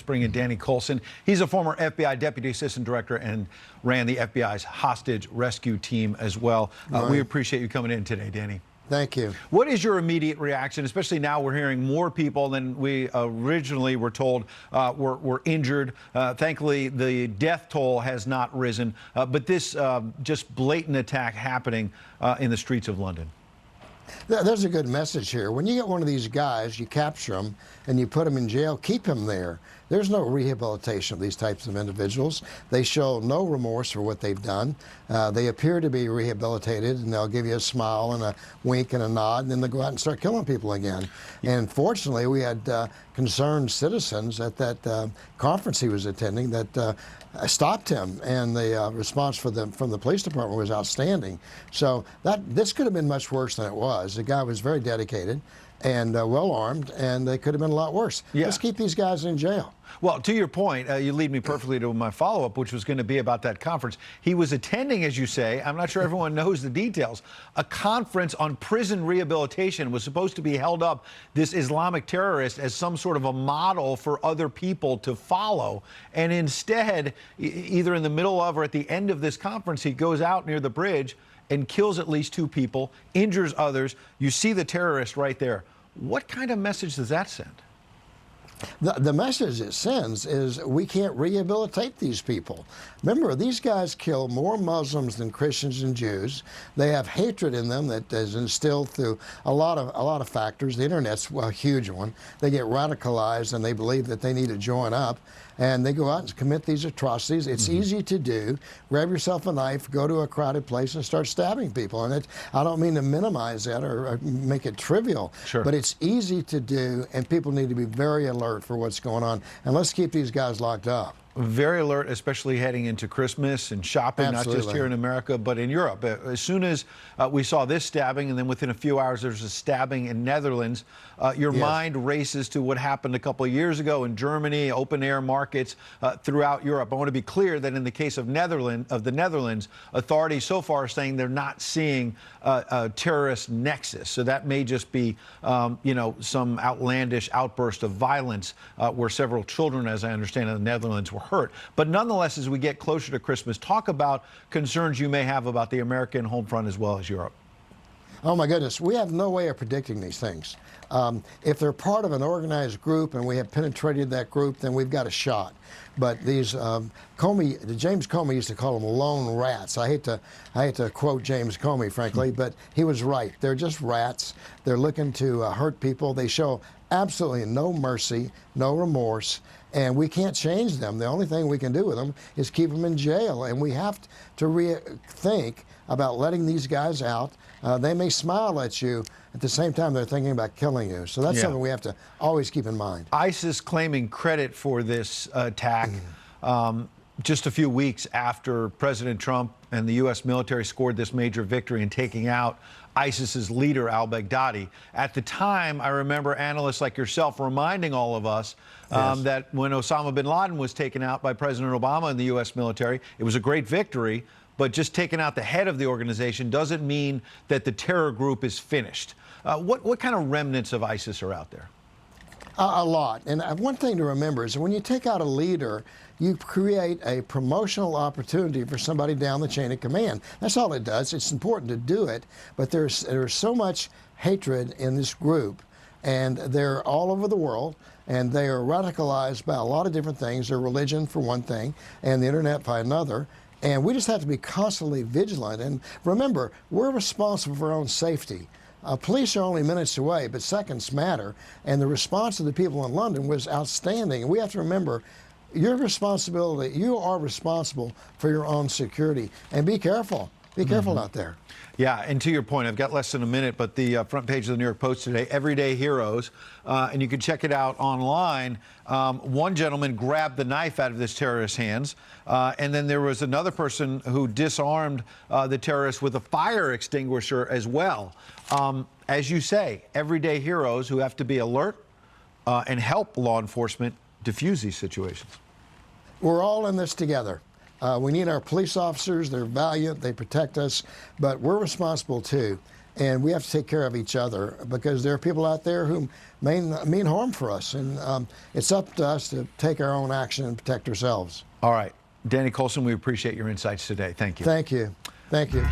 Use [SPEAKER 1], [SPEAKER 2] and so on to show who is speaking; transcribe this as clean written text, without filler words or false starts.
[SPEAKER 1] bring in Danny Coulson. He's a former FBI Deputy Assistant Director and ran the FBI's hostage rescue team as well. We appreciate you coming in today, Danny.
[SPEAKER 2] Thank you.
[SPEAKER 1] What is your immediate reaction, especially now we're hearing more people than we originally were told were injured? Thankfully, the death toll has not risen, but this just blatant attack happening in the streets of London.
[SPEAKER 2] There's a good message here. When you get one of these guys, you capture them and you put them in jail, keep him there. There's no rehabilitation of these types of individuals. They show no remorse for what they've done. They appear to be rehabilitated, and they'll give you a smile and a wink and a nod, and then they'll go out and start killing people again. And fortunately, we had concerned citizens at that conference he was attending that stopped him, and the response from the police department was outstanding. So this could have been much worse than it was. The guy was very dedicated and well armed, and they could have been a lot worse.
[SPEAKER 1] Yeah.
[SPEAKER 2] Let's keep these guys in jail.
[SPEAKER 1] Well, to your point, you lead me perfectly to my follow-up, which was going to be about that conference. He was attending, as you say, I'm not sure everyone knows the details, a conference on prison rehabilitation. Was supposed to be held up, this Islamic terrorist, as some sort of a model for other people to follow. And instead, either in the middle of or at the end of this conference, he goes out near the bridge and kills at least 2 people, injures others. You see the terrorist right there. What kind of message does that send?
[SPEAKER 2] The message it sends is we can't rehabilitate these people. Remember, these guys kill more Muslims than Christians and Jews. They have hatred in them that is instilled through a lot of factors. The internet's a huge one. They get radicalized and they believe that they need to join up, and they go out and commit these atrocities. It's easy to do. Grab yourself a knife, go to a crowded place, and start stabbing people. And I don't mean to minimize that or make it trivial, but it's easy to do, and people need to be very alert for what's going on. And let's keep these guys locked up.
[SPEAKER 1] Very alert, especially heading into Christmas and shopping, not just here in America, but in Europe. As soon as we saw this stabbing, and then within a few hours there's a stabbing in Netherlands, your mind races to what happened a couple of years ago in Germany, open-air markets throughout Europe. I want to be clear that in the case of the Netherlands, authorities so far are saying they're not seeing a terrorist nexus. So that may just be, some outlandish outburst of violence where several children, as I understand, in the Netherlands were hurt. But nonetheless, as we get closer to Christmas, talk about concerns you may have about the American home front as well as Europe.
[SPEAKER 2] Oh my goodness, we have no way of predicting these things. If they're part of an organized group and we have penetrated that group, then we've got a shot. But these James Comey used to call them lone rats. I hate to quote James Comey, frankly, but he was right. They're just rats. They're looking to hurt people. They show absolutely no mercy, no remorse, and we can't change them. The only thing we can do with them is keep them in jail, and we have to rethink about letting these guys out. They may smile at you. At the same time, they're thinking about killing you. So that's something we have to always keep in mind.
[SPEAKER 1] ISIS claiming credit for this attack just a few weeks after President Trump and the U.S. military scored this major victory in taking out ISIS's leader, al-Baghdadi. At the time, I remember analysts like yourself reminding all of us that when Osama bin Laden was taken out by President Obama and the U.S. military, it was a great victory, but just taking out the head of the organization doesn't mean that the terror group is finished. What kind of remnants of ISIS are out there?
[SPEAKER 2] A lot. And one thing to remember is when you take out a leader, you create a promotional opportunity for somebody down the chain of command. That's all it does. It's important to do it, but there's so much hatred in this group, and they're all over the world, and they are radicalized by a lot of different things. Their religion, for one thing, and the internet by another. And we just have to be constantly vigilant. And remember, we're responsible for our own safety. Police are only minutes away, but seconds matter. And the response of the people in London was outstanding. And we have to remember, your responsibility, you are responsible for your own security. And be careful. Be careful out there.
[SPEAKER 1] Yeah, and to your point, I've got less than a minute, but the front page of the New York Post today, Everyday Heroes, and you can check it out online. One gentleman grabbed the knife out of this terrorist's hands, and then there was another person who disarmed the terrorist with a fire extinguisher as well. As you say, everyday heroes who have to be alert and help law enforcement defuse these situations.
[SPEAKER 2] We're all in this together. We need our police officers. They're valiant. They protect us. But we're responsible, too. And we have to take care of each other because there are people out there who mean harm for us. And it's up to us to take our own action and protect ourselves.
[SPEAKER 1] All right. Danny Coulson, we appreciate your insights today. Thank you.
[SPEAKER 2] Thank you. Thank you.